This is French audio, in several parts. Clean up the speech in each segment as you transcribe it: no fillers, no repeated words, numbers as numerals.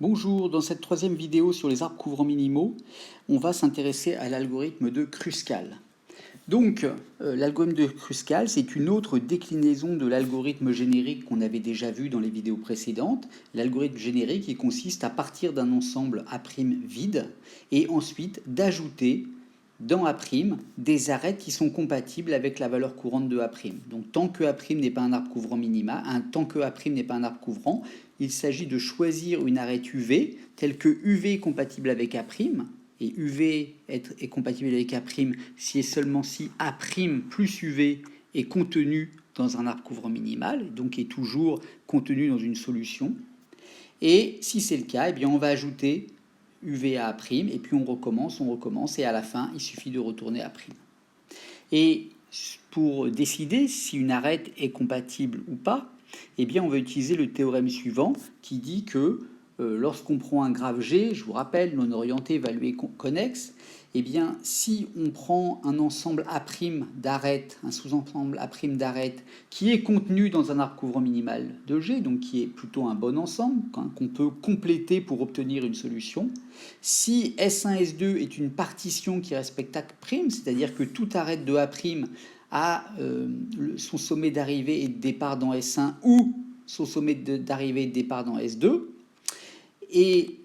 Bonjour, dans cette troisième vidéo sur les arbres couvrants minimaux, on va s'intéresser à l'algorithme de Kruskal. Donc, l'algorithme de Kruskal, c'est une autre déclinaison de l'algorithme générique qu'on avait déjà vu dans les vidéos précédentes. L'algorithme générique, il consiste à partir d'un ensemble A' vide et ensuite d'ajouter dans A' des arêtes qui sont compatibles avec la valeur courante de A'. Donc tant que A' n'est pas un arbre couvrant minima, tant que A' n'est pas un arbre couvrant, il s'agit de choisir une arête UV telle que UV est compatible avec A', et UV est compatible avec A' si et seulement si A' plus UV est contenu dans un arbre couvrant minimal, donc est toujours contenu dans une solution. Et si c'est le cas, eh bien on va ajouter UV à A', et puis on recommence, et à la fin, il suffit de retourner A'. Et pour décider si une arête est compatible ou pas, eh bien on va utiliser le théorème suivant qui dit que lorsqu'on prend un graphe G, je vous rappelle, non orienté, évalué, connexe, eh bien, si on prend un ensemble A' d'arêtes, un sous-ensemble A' d'arêtes qui est contenu dans un arbre couvrant minimal de G, donc qui est plutôt un bon ensemble, qu'on peut compléter pour obtenir une solution, si S1, S2 est une partition qui respecte A', c'est-à-dire que toute arête de A' a son sommet d'arrivée et de départ dans S1 ou son sommet d'arrivée et de départ dans S2, et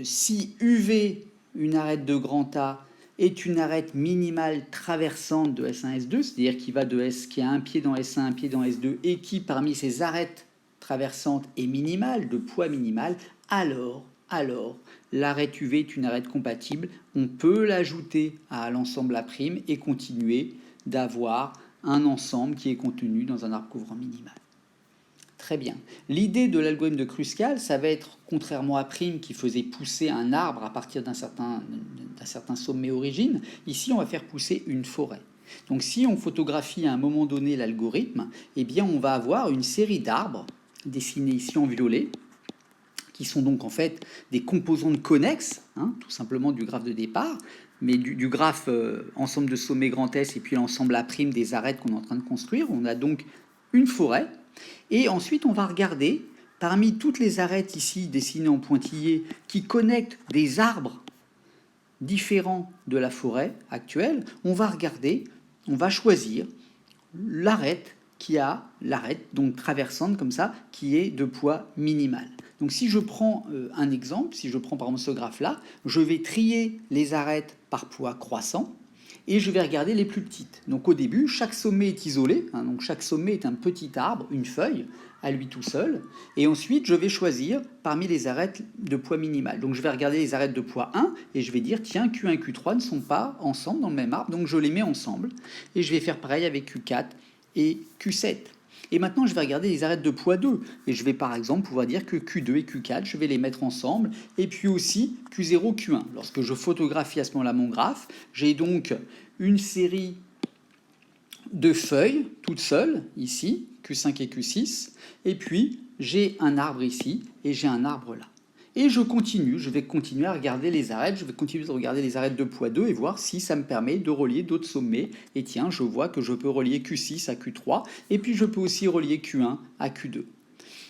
si UV, une arête de grand A, est une arête minimale traversante de S1, S2, c'est-à-dire qui va de S, qui a un pied dans S1, un pied dans S2, et qui, parmi ces arêtes traversantes, est minimale, de poids minimal, alors, l'arête UV est une arête compatible. On peut l'ajouter à l'ensemble A' et continuer d'avoir un ensemble qui est contenu dans un arbre couvrant minimal. Très bien. L'idée de l'algorithme de Kruskal, ça va être, contrairement à Prime qui faisait pousser un arbre à partir d'un certain sommet origine, ici on va faire pousser une forêt. Donc si on photographie à un moment donné l'algorithme, eh bien on va avoir une série d'arbres dessinés ici en violet, qui sont donc en fait des composantes connexes, tout simplement du graphe de départ, mais du graphe ensemble de sommets grand S et puis l'ensemble A' des arêtes qu'on est en train de construire. On a donc une forêt. Et ensuite, on va regarder, parmi toutes les arêtes ici dessinées en pointillés, qui connectent des arbres différents de la forêt actuelle, on va regarder, on va choisir l'arête donc traversante comme ça, qui est de poids minimal. Donc si je prends un exemple, si je prends par exemple ce graphe-là, je vais trier les arêtes par poids croissant, et je vais regarder les plus petites. Donc au début, chaque sommet est isolé, donc chaque sommet est un petit arbre, une feuille, à lui tout seul, et ensuite je vais choisir parmi les arêtes de poids minimal. Donc je vais regarder les arêtes de poids 1, et je vais dire, tiens, Q1 et Q3 ne sont pas ensemble dans le même arbre, donc je les mets ensemble, et je vais faire pareil avec Q4 et Q7. Et maintenant, je vais regarder les arêtes de poids 2. Et je vais par exemple pouvoir dire que Q2 et Q4, je vais les mettre ensemble. Et puis aussi Q0, Q1. Lorsque je photographie à ce moment-là mon graphe, j'ai donc une série de feuilles toutes seules, ici, Q5 et Q6. Et puis, j'ai un arbre ici et j'ai un arbre là. Et je vais continuer à regarder les arêtes, je vais continuer à regarder les arêtes de poids 2 et voir si ça me permet de relier d'autres sommets. Et tiens, je vois que je peux relier Q6 à Q3, et puis je peux aussi relier Q1 à Q2.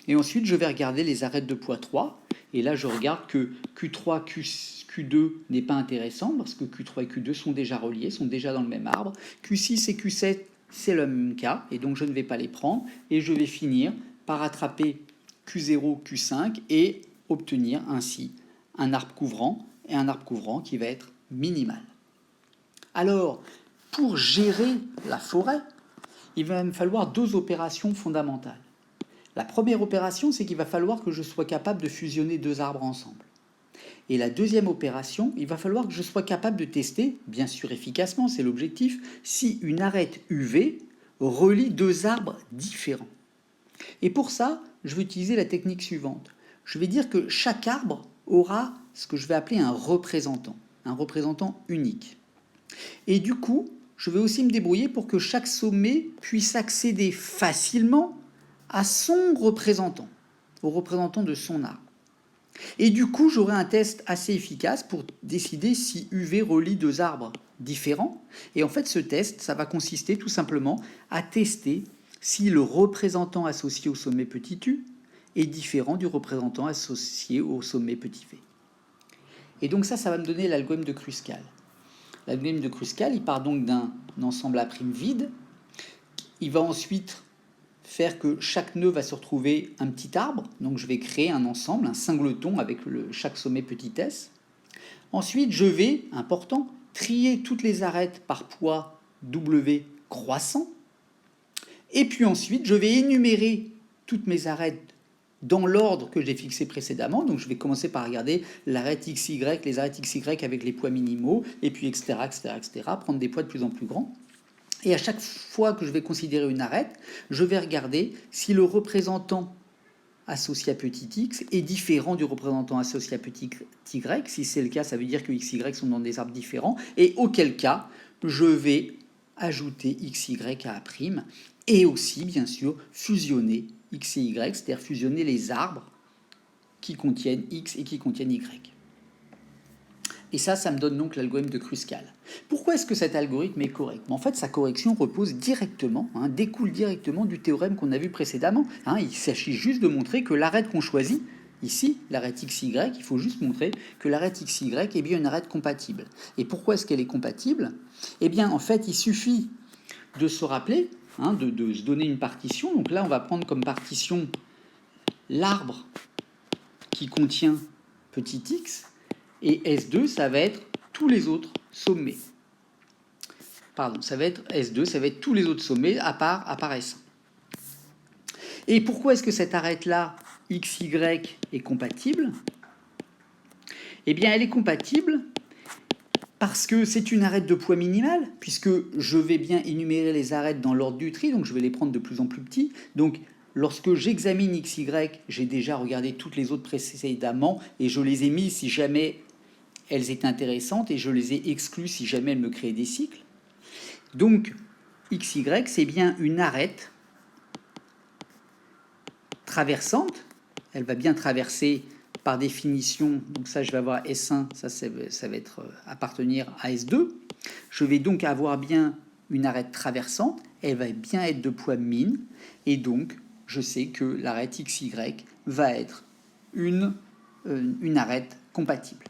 Et ensuite, je vais regarder les arêtes de poids 3, et là, je regarde que Q3, Q2 n'est pas intéressant, parce que Q3 et Q2 sont déjà reliés, sont déjà dans le même arbre. Q6 et Q7, c'est le même cas, et donc je ne vais pas les prendre, et je vais finir par attraper Q0, Q5, et obtenir ainsi un arbre couvrant, et un arbre couvrant qui va être minimal. Alors, pour gérer la forêt, il va me falloir deux opérations fondamentales. La première opération, c'est qu'il va falloir que je sois capable de fusionner deux arbres ensemble. Et la deuxième opération, il va falloir que je sois capable de tester, bien sûr efficacement, c'est l'objectif, si une arête UV relie deux arbres différents. Et pour ça, je vais utiliser la technique suivante. Je vais dire que chaque arbre aura ce que je vais appeler un représentant unique. Et du coup, je vais aussi me débrouiller pour que chaque sommet puisse accéder facilement à son représentant, au représentant de son arbre. Et du coup, j'aurai un test assez efficace pour décider si UV relie deux arbres différents. Et en fait, ce test, ça va consister tout simplement à tester si le représentant associé au sommet petit u est différent du représentant associé au sommet petit v. Et donc ça va me donner l'algorithme de Kruskal. L'algorithme de Kruskal, il part donc d'un ensemble A' vide. Il va ensuite faire que chaque nœud va se retrouver un petit arbre. Donc je vais créer un ensemble, un singleton avec chaque sommet petit s. Ensuite, je vais, important, trier toutes les arêtes par poids W croissant. Et puis ensuite, je vais énumérer toutes mes arêtes dans l'ordre que j'ai fixé précédemment. Donc je vais commencer par regarder l'arête XY, les arêtes XY avec les poids minimaux, et puis etc., prendre des poids de plus en plus grands. Et à chaque fois que je vais considérer une arête, je vais regarder si le représentant associé à petit x est différent du représentant associé à petit y. Si c'est le cas, ça veut dire que x, y sont dans des arbres différents. Et auquel cas, je vais ajouter x, y à A', et aussi, bien sûr, fusionner x et y, c'est-à-dire fusionner les arbres qui contiennent x et qui contiennent y. Et ça me donne donc l'algorithme de Kruskal. Pourquoi est-ce que cet algorithme est correct? En fait, sa correction repose directement, découle directement du théorème qu'on a vu précédemment. Il s'agit juste de montrer que l'arête qu'on choisit, ici, l'arête XY, il faut juste montrer que l'arête XY est bien une arête compatible. Et pourquoi est-ce qu'elle est compatible? Eh bien, en fait, il suffit de se rappeler, de se donner une partition. Donc là, on va prendre comme partition l'arbre qui contient petit x, et S2, ça va être tous les autres sommets. Pardon, ça va être S2, ça va être tous les autres sommets à part S1. Et pourquoi est-ce que cette arête-là, XY, est compatible? Eh bien, elle est compatible parce que c'est une arête de poids minimal, puisque je vais bien énumérer les arêtes dans l'ordre du tri, donc je vais les prendre de plus en plus petits. Donc, lorsque j'examine XY, j'ai déjà regardé toutes les autres précédemment, et je les ai mises si jamais elles étaient intéressantes, et je les ai exclues si jamais elles me créaient des cycles. Donc, XY, c'est bien une arête traversante. Elle va bien traverser par définition, donc ça je vais avoir S1, ça va être appartenir à S2. Je vais donc avoir bien une arête traversante, elle va bien être de poids min, et donc je sais que l'arête XY va être une arête compatible.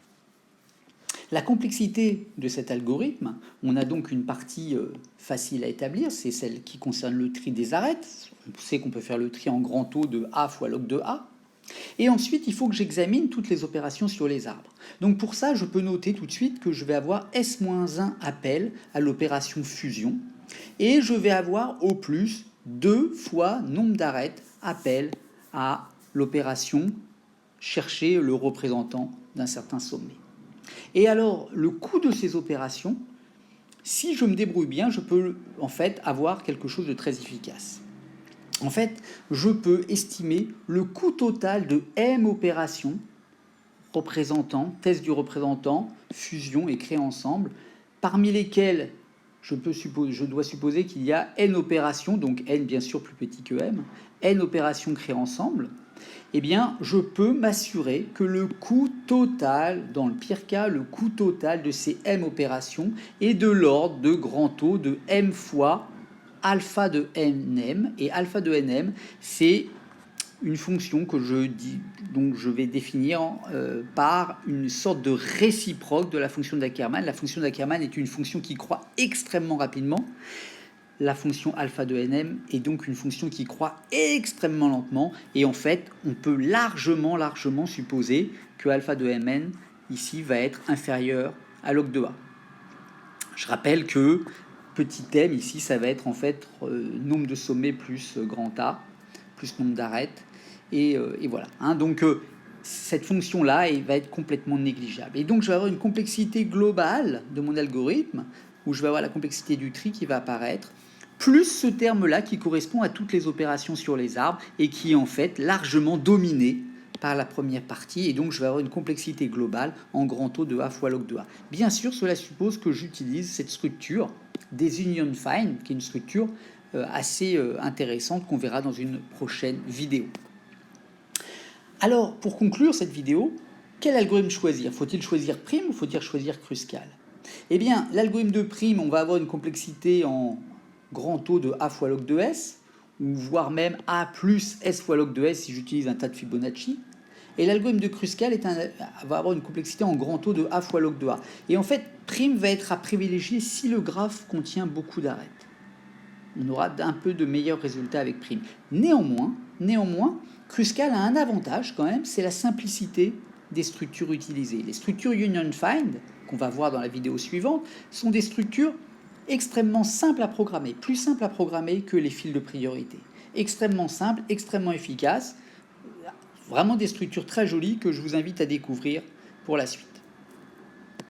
La complexité de cet algorithme, on a donc une partie facile à établir, c'est celle qui concerne le tri des arêtes. On sait qu'on peut faire le tri en grand O de A fois log de A. Et ensuite, il faut que j'examine toutes les opérations sur les arbres. Donc pour ça, je peux noter tout de suite que je vais avoir S-1 appel à l'opération fusion. Et je vais avoir au plus 2 fois nombre d'arêtes appel à l'opération chercher le représentant d'un certain sommet. Et alors, le coût de ces opérations, si je me débrouille bien, je peux en fait avoir quelque chose de très efficace. En fait, je peux estimer le coût total de M opérations, représentant, test du représentant, fusion et créer ensemble, parmi lesquelles je dois supposer qu'il y a N opérations, donc N bien sûr plus petit que M, N opérations créées ensemble. Eh bien, je peux m'assurer que le coût total, dans le pire cas, le coût total de ces M opérations est de l'ordre de grand O de M fois alpha de NM. Et alpha de NM, c'est une fonction que je vais définir par une sorte de réciproque de la fonction d'Ackermann. La fonction d'Ackermann est une fonction qui croît extrêmement rapidement. La fonction alpha de NM est donc une fonction qui croît extrêmement lentement. Et en fait, on peut largement supposer que alpha de Mn, ici, va être inférieur à log de A. Je rappelle que petit m, ici, ça va être en fait nombre de sommets plus grand A, plus nombre d'arêtes. Et voilà. Donc, cette fonction-là va être complètement négligeable. Et donc, je vais avoir une complexité globale de mon algorithme, où je vais avoir la complexité du tri qui va apparaître, plus ce terme-là qui correspond à toutes les opérations sur les arbres et qui est en fait largement dominé par la première partie. Et donc, je vais avoir une complexité globale en grand O de A fois log de A. Bien sûr, cela suppose que j'utilise cette structure des union find, qui est une structure assez intéressante qu'on verra dans une prochaine vidéo. Alors, pour conclure cette vidéo, quel algorithme choisir? Faut-il choisir prime ou faut-il choisir Kruskal? Eh bien, l'algorithme de prime, on va avoir une complexité en grand O de A fois log de S. ou voire même A plus S fois log de S si j'utilise un tas de Fibonacci. Et l'algorithme de Kruskal va avoir une complexité en grand taux de A fois log de A. Et en fait, prime va être à privilégier si le graphe contient beaucoup d'arêtes. On aura un peu de meilleurs résultats avec prime. Néanmoins, Kruskal a un avantage quand même, c'est la simplicité des structures utilisées. Les structures Union Find, qu'on va voir dans la vidéo suivante, sont des structures extrêmement simples à programmer, plus simples à programmer que les fils de priorité. Extrêmement simples, extrêmement efficaces, vraiment des structures très jolies que je vous invite à découvrir pour la suite.